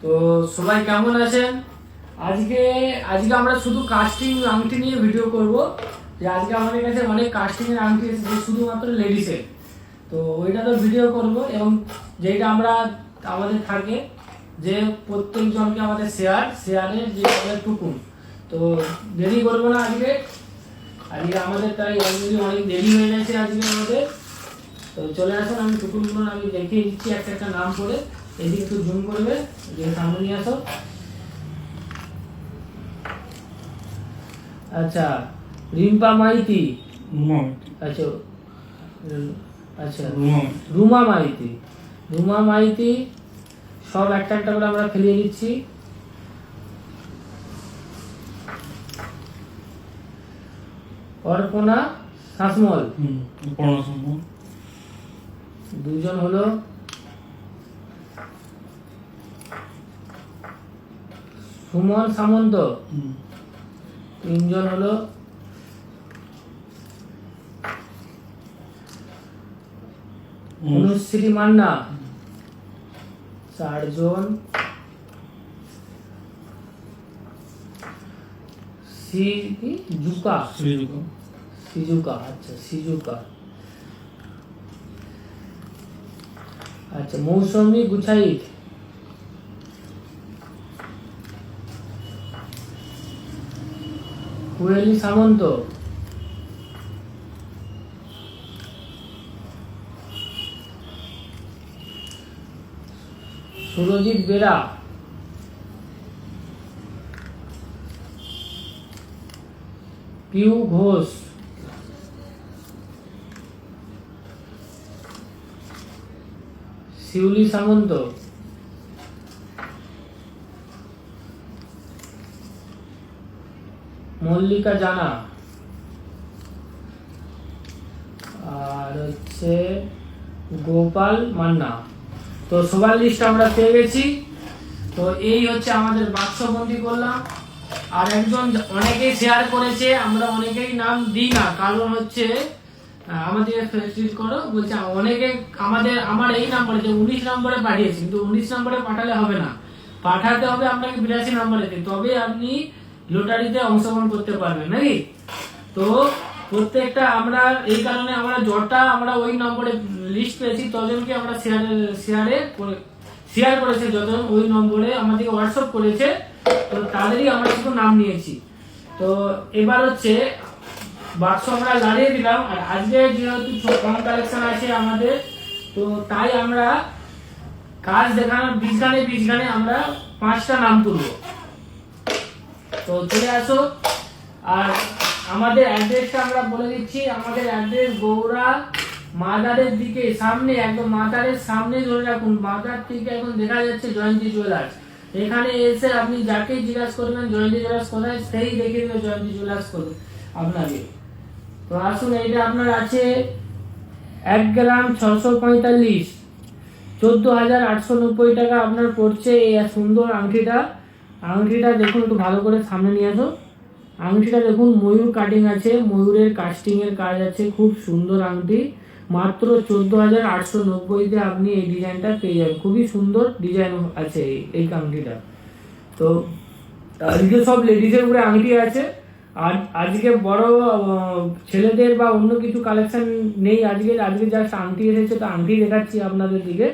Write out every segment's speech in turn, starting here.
তো সবাই কেমন আছেন? আজকে আজকে আমরা শুধু কাস্টিং আংটি নিয়ে ভিডিও করব। যে আজকে আমাদের কাছে অনেক কাস্টিং এর আংটি এসেছে শুধুমাত্র লেডিসের। তো ওইটা তো ভিডিও করব এবং যেটা আমরা আমাদের থাকে যে প্রত্যেকজনকে আমাদের শেয়ারের যে আমাদের টুকুন। তো দেরি করবো না আজকে আমাদের তাই অলরেডি অনেক দেরি হয়ে গেছে আজকে আমাদের। তো চলে আসুন, আমি টুকুনগুলো আমি দেখিয়ে দিচ্ছি একটা একটা নাম করে। এদিকে একটু জুম করবে, এদিকে সামনে নিয়ে আসো। আচ্ছা, রিম্পা মাইতি। আচ্ছা আচ্ছা রুমা মাইতি সব একটা একটা করে আমরা ফেলিয়ে দিচ্ছি। অর্পণা শাসমল দুজন হলো। সুমন সামন্ত তিনজন হলো। অনুশ্রী মান্না চারজন। সিজুকা আচ্ছা সিজুকা। আচ্ছা মৌসুমী গুছাইত। কুয়েলি সামন্ত। সুরজিৎ বেরা। পিউ ঘোষ। শিউলি সামন্ত। মল্লিকা জানা। আর হচ্ছে গোপাল মান্না। তো সবার লিস্ট আমরা পেয়ে গেছি। তো এই হচ্ছে আমাদের বাক্সবন্দি করলাম। আর একজন অনেকেই শেয়ার করেছে, আমরা অনেকেই নাম দিই না, কারণ হচ্ছে আমাদের ফেসিলিটি করো বলছে অনেকে আমার এই নাম্বারে যে 19 নম্বরে পাঠিয়েছি, কিন্তু 19 নম্বরে পাঠালে হবে না, পাঠাতে হবে আপনাকে 82 নম্বরে, তবে আপনি লটারিতে অংশগ্রহণ করতে পারবেন নাকি। তো প্রত্যেকটা আমরা এই কারণে আমরা ওই নম্বরে লিস্ট পেয়েছি, তজনকে আমরা শেয়ার করেছে, যতজন ওই নম্বরে আমাদেরকে হোয়াটসঅ্যাপ করেছে, তো তাদেরই আমরা শুধু নাম নিয়েছি। তো এবার হচ্ছে বাক্স আমরা লাড়িয়ে দিলাম। আর আজকে যেহেতু কম কালেকশন আছে আমাদের, তো তাই আমরা কাজ দেখানোর বীজগানে আমরা 5টা নাম তুলব। তো চলে আসো। আর আমাদের অ্যাড্রেসটা আমরা বলে দিচ্ছি। আমাদের অ্যাড্রেস গৌড়া মাদারের দিকে সামনে, একদম মাদারের সামনে ধরে রাখুন, মাদার থেকে এখন দেখা যাচ্ছে জয়ন্তী জুয়েলার্স। এখানে এসে আপনি যাকে জিজ্ঞাসা করবেন জয়ন্তী জুয়েলার্স কোথায়, সেই দেখিয়ে দেবে জয়ন্তী জুয়েলার্স করবে আপনাকে। তো আসুন, এইটা আপনার আছে 1 গ্রাম 645, 14,890 টাকা আপনার পড়ছে এই সুন্দর আংটিটা। দেখুন একটু ভালো করে সামনে নিয়ে আসো। আংটিটা দেখুন ময়ূর কাটিং আছে, ময়ূরের কাস্টিং এর কাজ আছে, খুব সুন্দর আংটি। মাত্র 14,890-তে আপনি এই ডিজাইনটা পেয়ে যাবেন। খুবই সুন্দর ডিজাইন আছে এই আংটিটা। তো আজকে সব লেডিসের উপরে আংটি আছে। আর আজকে বড় ছেলেদের বা অন্য কিছু কালেকশন নেই। আজকে জাস্ট আংটি এসেছে, তো আংটি দেখাচ্ছি আপনাদের দিকে।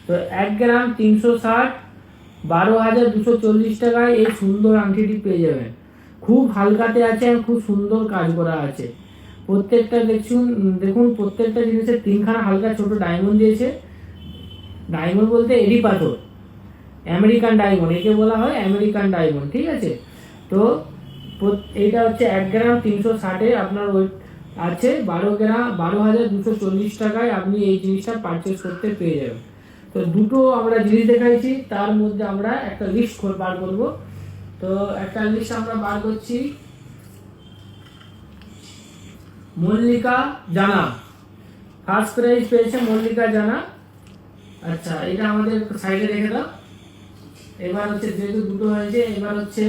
তো 1 গ্রাম 360, 12,240 টাকায় এই সুন্দর আংটিটি পেয়ে যাবেন। খুব হালকাতে আছে আর খুব সুন্দর কাজ করা আছে। প্রত্যেকটা দেখুন প্রত্যেকটা জিনিসের 3খানা হালকা ছোট ডায়মন্ড দিয়েছে। ডায়মন্ড বলতে এডি পাথর, আমেরিকান ডায়মন্ড, একে বলা হয় আমেরিকান ডায়মন্ড, ঠিক আছে। তো এইটা হচ্ছে 1 গ্রাম 360-এ আপনার ওই আছে 12,240 টাকায় আপনি এই জিনিসটা পারচেস করতে পেয়ে যাবেন। তো দুটো আমরা জিনিস দেখাইছি, তার মধ্যে আমরা একটা লিস্ট বার করবো। তো একটা লিস্ট আমরা বার করছি। মল্লিকা জানা ফার্স্ট প্রাইজ পেয়েছে, মল্লিকা জানা। আচ্ছা, এটা আমাদের সাইডে রেখে দাও। এবার হচ্ছে যেহেতু দুটো হয়েছে, এবার হচ্ছে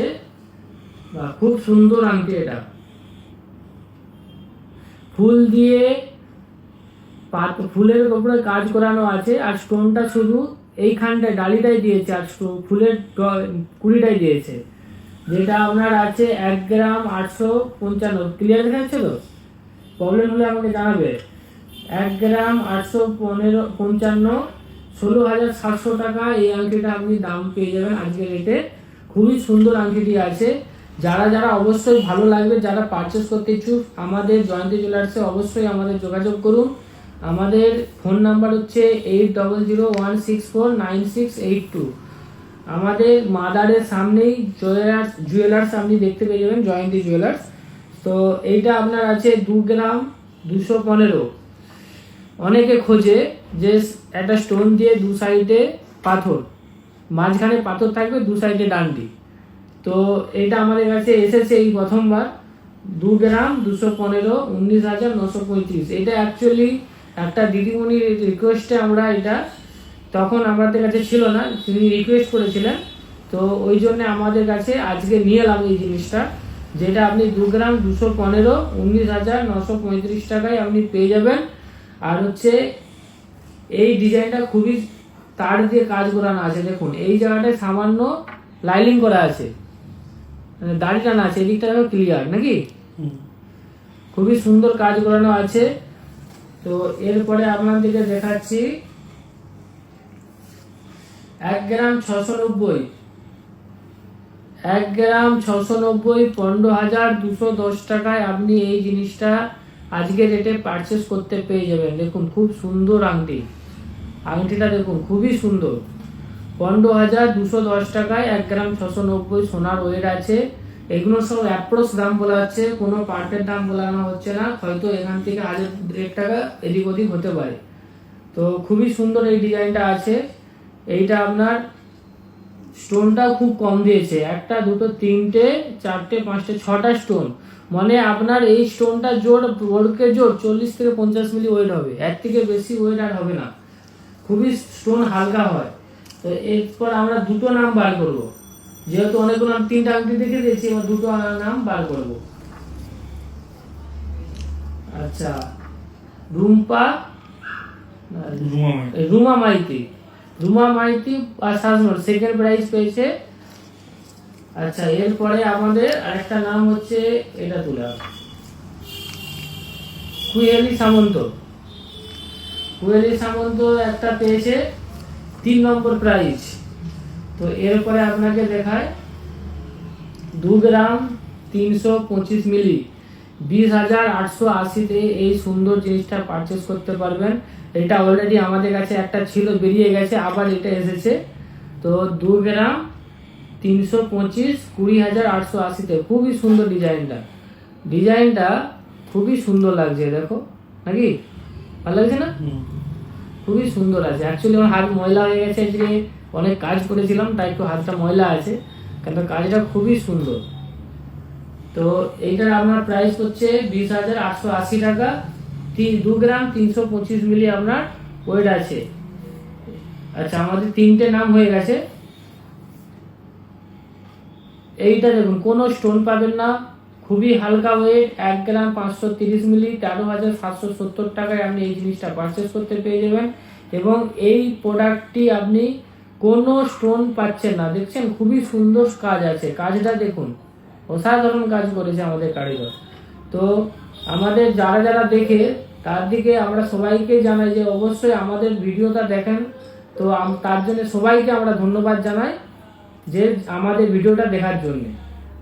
খুব সুন্দর আংটি, এটা ফুল দিয়ে ফুলের উপরে কাজ করানো আছে, আর স্টোনটা শুধু এইখানটায় ডালিটাই দিয়েছে আর ফুলের 20টাই দিয়েছে, যেটা আপনার আছে 1 গ্রাম 855। ক্লিয়ার দেখাচ্ছে তো? প্রবলেম হলে আমাকে জানাবে। 1 গ্রাম 855, 16,700 টাকা এই আংটিটা আপনি দাম পেয়ে যাবেন আজকের রেটে। খুবই সুন্দর আংটিটি আছে। যারা যারা অবশ্যই ভালো লাগবে, যারা পারচেস করতে ইচ্ছুক আমাদের জয়ন্তী জুয়েলার্সে অবশ্যই আমাদের যোগাযোগ করুন। আমাদের ফোন নাম্বার হচ্ছে 8001649682। আমাদের মাদারের সামনেই জুয়েলার্স আপনি দেখতে পেয়ে যাবেন, জয়ন্তী জুয়েলার্স। তো এইটা আপনার আছে 2 গ্রাম 215। অনেকে খোঁজে যে একটা স্টোন দিয়ে দু সাইডে পাথর, মাঝখানে পাথর থাকবে, দু সাইডে ডান্ডি। তো এটা আমাদের কাছে এসেছে এই প্রথমবার। 2 গ্রাম 215, 19,935। এটা অ্যাকচুয়ালি একটা দিদিমণির রিকোয়েস্টে আমরা এটা, তখন আমাদের কাছে ছিল না, তিনি রিকোয়েস্ট করেছিলেন, তো ওই জন্য আমাদের কাছে আজকে নিয়ে এলাম এই জিনিসটা, যেটা আপনি 2 গ্রাম 215, 19,935 টাকায় আপনি পেয়ে যাবেন। আর হচ্ছে এই ডিজাইনটা খুবই তার দিয়ে কাজ করানো আছে। দেখুন এই জায়গাটায় সামান্য লাইলিং করা আছে, মানে দাড়ি টানা আছে, এদিকটা ক্লিয়ার নাকি, খুবই সুন্দর কাজ করানো আছে। তো এরপরে আপনাদেরকে দেখাচ্ছি 1 গ্রাম 690, 1 গ্রাম 690, 15,210 টাকায় আপনি এই জিনিসটা আজকে রেটে পারচেস করতে পেয়ে যাবেন। দেখুন খুব সুন্দর আংটিটা দেখুন খুবই সুন্দর। 15,210 টাকায় 1 গ্রাম 690 সোনার ওয়েট আছে। এগুলো সব অ্যাপ্রোক্স দাম বলা হচ্ছে, কোনো পারফেক্ট দাম বলানো হচ্ছে না, হয়তো এখান থেকে 1,000 টাকা এদিক ওদিক হতে পারে। তো খুবই সুন্দর এই ডিজাইনটা আছে। এইটা আপনার স্টোনটা খুব কম দিয়েছে, 1 2 3 4 5 6টা স্টোন, মানে আপনার এই স্টোনটা জোর 40 থেকে 50 মিলি ওয়েট হবে, এর থেকে বেশি ওয়েট আর হবে না। খুবই স্টোন হালকা হয়। তো এরপর আমরা দুটো নাম বার করব, যেহেতু অনেকগুলো নাম, 3টা আংটি দেখে দিয়েছি, এবার দুটো নাম বার করব। আচ্ছা, রুমা মাইতি আর সাজমল সেকেন্ড প্রাইজ পেয়েছে। আচ্ছা, এরপরে আমাদের আরেকটা নাম হচ্ছে, এটা তুলা কুয়েলি সামন্ত একটা পেয়েছে 3 নম্বর প্রাইজ। তো এরপরে আপনাকে দেখায় 2 গ্রাম 325 মিলি, 20,880-তে এই সুন্দর জিনিসটা পারচেস করতে পারবেন। এটা অলরেডি আমাদের কাছে একটা ছিল, বেরিয়ে গেছে, আবার এটা এসেছে। তো 2 গ্রাম 325, 20,880-তে। খুবই সুন্দর ডিজাইনটা খুবই সুন্দর লাগছে, দেখো নাকি, ভালো লাগছে না? খুবই সুন্দর আছে। অ্যাকচুয়ালি আমার হাত ময়লা হয়ে গেছে, আজকে অনেক কাজ করেছিলাম, তাই একটু হাতটা ময়লা আছে, কিন্তু কাজটা খুবই সুন্দর। তো এইটার আপনার প্রাইস হচ্ছে 20,880 টাকা। 2 গ্রাম 325 মিলি আপনার ওয়েট আছে। আচ্ছা, আমাদের 3টে নাম হয়ে গেছে। এইটা দেখুন কোনো স্টোন পাবেন না, খুবই হালকা ওয়েট, 1 গ্রাম 530 মিলি, 13,770 টাকায় আপনি এই জিনিসটা পারচেস করতে পেয়ে যাবেন। এবং এই প্রোডাক্টটি আপনি কোনো স্টোন পাচ্ছেন না, দেখছেন খুবই সুন্দর কাজ আছে, কাজটা দেখুন অসাধারণ কাজ করেছে আমাদের কারিগর। তো আমাদের যারা যারা দেখে তার দিকে আমরা সবাইকে জানাই যে অবশ্যই আমাদের ভিডিওটা দেখেন। তো তার জন্য সবাইকে আমরা ধন্যবাদ জানাই যে আমাদের ভিডিওটা দেখার জন্য।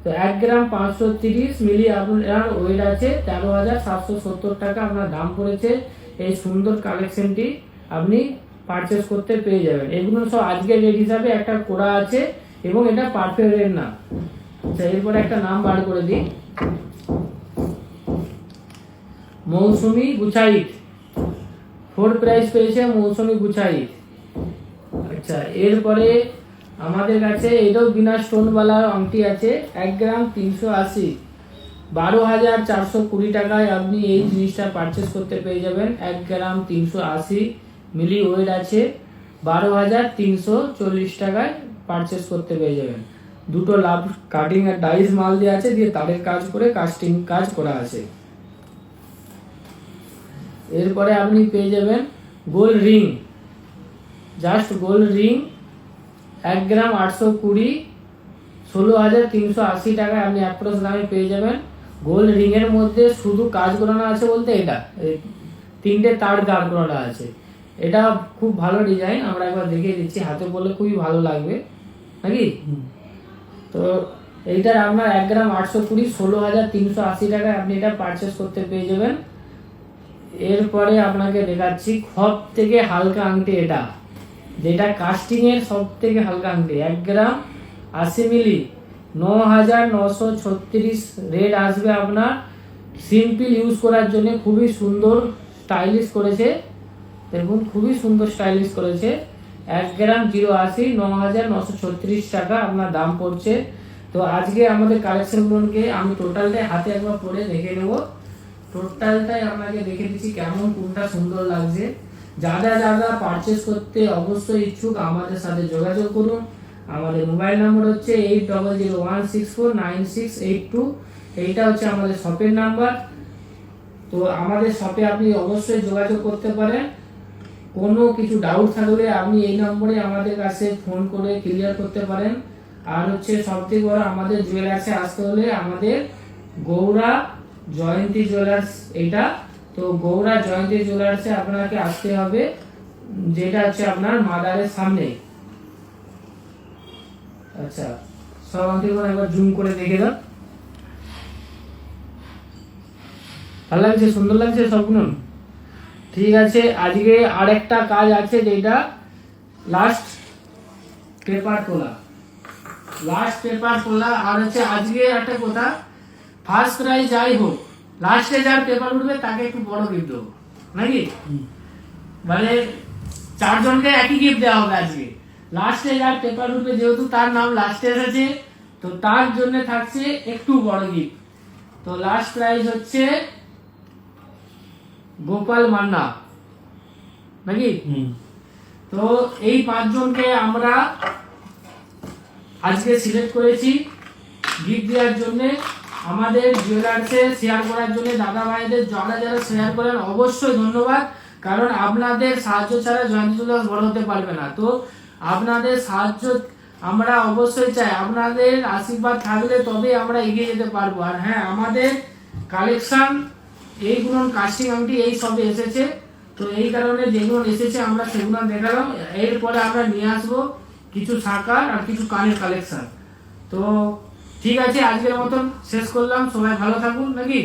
তো 1 গ্রাম 530 মিলি আপনার ওয়েট আছে, 13,770 টাকা আপনার দাম পড়েছে। এই সুন্দর কালেকশনটি আপনি পারচেস করতে পেয়ে যাবেন। এগুলো সব আজকের রেট হিসাবে একটা করা আছে এবং এটা পারফেক্ট রেট না। আচ্ছা, এরপরে একটা নাম বার করে দিই, মৌসুমি গুছাইট। 4th প্রাইজ পেয়েছে মৌসুমি গুছাইট। আচ্ছা, এরপরে আমাদের কাছে এটাও বিনা স্টোনওয়ালা আংটি আছে, 1 গ্রাম 380, 12,420 টাকায় আপনি এই জিনিসটা পারচেস করতে পেয়ে যাবেন। 1 গ্রাম 380 মিলি ওয়েট আছে, 12,340 টাকায় পারচেস করতে পেয়ে যাবেন। দুটো লাভ কাটিং আর ডাইস মাল দিয়ে আছে, দিয়ে তারের কাজ করে কাস্টিং কাজ করা আছে। এরপরে আপনি পেয়ে যাবেন gold ring, just gold ring 1 গ্রাম 820, 16,380 টাকায় আপনি অ্যাপ্রক্স দামে পেয়ে যাবেন। গোল্ড রিং এর মধ্যে শুধু কাজ করানো আছে বলতে এটা 3টে তার দাঁড় করানো আছে। এটা খুব ভালো ডিজাইন, আমরা একবার দেখিয়ে দিচ্ছি, হাতে বললে খুবই ভালো লাগবে নাকি। তো এইটার আপনার 1 গ্রাম 820, 16,380 টাকায় আপনি এটা পারচেস করতে পেয়ে যাবেন। এরপরে আপনাকে দেখাচ্ছি সব থেকে হালকা আংটি, এটা যেটা কাস্টিং এর সব থেকে হালকা আংটি, 1 গ্রাম 80 মিলি, 9,936 রেট আসবে আপনার। সিম্পল ইউজ করার জন্য খুবই সুন্দর স্টাইলিশ করেছে, দেখুন খুবই সুন্দর স্টাইলিশ করেছে। 1 গ্রাম 080, 9,936 টাকা আপনার দাম পড়ছে। তো আজকে আমাদের কালেকশনগুলোকে আমি টোটালটাই হাতে একবার পরে দেখে নেবো, টোটালটাই আপনাকে দেখে দিচ্ছি কেমন কোনটা সুন্দর লাগছে। যারা পারচেস করতে অবশ্যই ইচ্ছুক আমাদের সাথে যোগাযোগ করুন। আমাদের মোবাইল নাম্বার হচ্ছে 8001649682, এইটা হচ্ছে আমাদের শপের নাম্বার। তো আমাদের শপে আপনি অবশ্যই যোগাযোগ করতে পারেন। কোনো কিছু ডাউট থাকলে আপনি এই নম্বরে আমাদের কাছে ফোন করে ক্লিয়ার করতে পারেন। আর হচ্ছে সবথেকে বড়, আমাদের জুয়েলার্সে আসতে হলে আমাদের গৌড়া জয়ন্তী জুয়েলার্স, এটা তো গৌড়া জয়ন্তী জুয়েলার্সে আপনাকে আসতে হবে, যেটা হচ্ছে আপনার মাদারের সামনে। আচ্ছা, সব একবার জুম করে দেখে দাও, ভালো লাগছে, সুন্দর লাগছে সবগুলো। ঠিক আছে, আজকে আরেকটা কাজ আছে, যেটা লাস্ট পেপার তোলা, আর হচ্ছে আজকে একটা কথা, ফার্স্ট প্রাইজ যাই হোক, লাস্টে যার পেপার উঠবে তাকে একটু বড় গিফট দেবো নাকি, মানে 4 জনকে একই গিফট দেওয়া হবে আজকে। লাস্টে যার পেপার উঠবে, যেহেতু তার নাম লাস্টে এসেছে, তো তার জন্য থাকছে একটু বড় গিফট। তো লাস্ট প্রাইজ হচ্ছে গোপাল মান্না নাকি। তো এই 5 জনকে আমরা আজকে সিলেক্ট করেছি গিফট দেওয়ার জন্য। আমাদের জুয়েলার্সে শেয়ার করার জন্য দাদা ভাইদের যারা শেয়ার করেন অবশ্যই ধন্যবাদ, কারণ আপনাদের সাহায্য ছাড়া জয়ন্তী জুয়েলার্স বড় হতে পারবে না। তো আপনাদের সাহায্য আমরা অবশ্যই চাই, আপনাদের আশীর্বাদ থাকলে তবে আমরা এগিয়ে যেতে পারবো। আর হ্যাঁ, আমাদের কালেকশন এইগুলো কাস্টিং আংটি এই সবে এসেছে, তো এই কারণে যেগুলো এসেছে আমরা সেগুলো দেখালাম। এরপরে আমরা নিয়ে আসবো কিছু শাঁখার আর কিছু কানের কালেকশন। তো ঠিক আছে, আজকের মতন শেষ করলাম, সবাই ভালো থাকুন নাকি।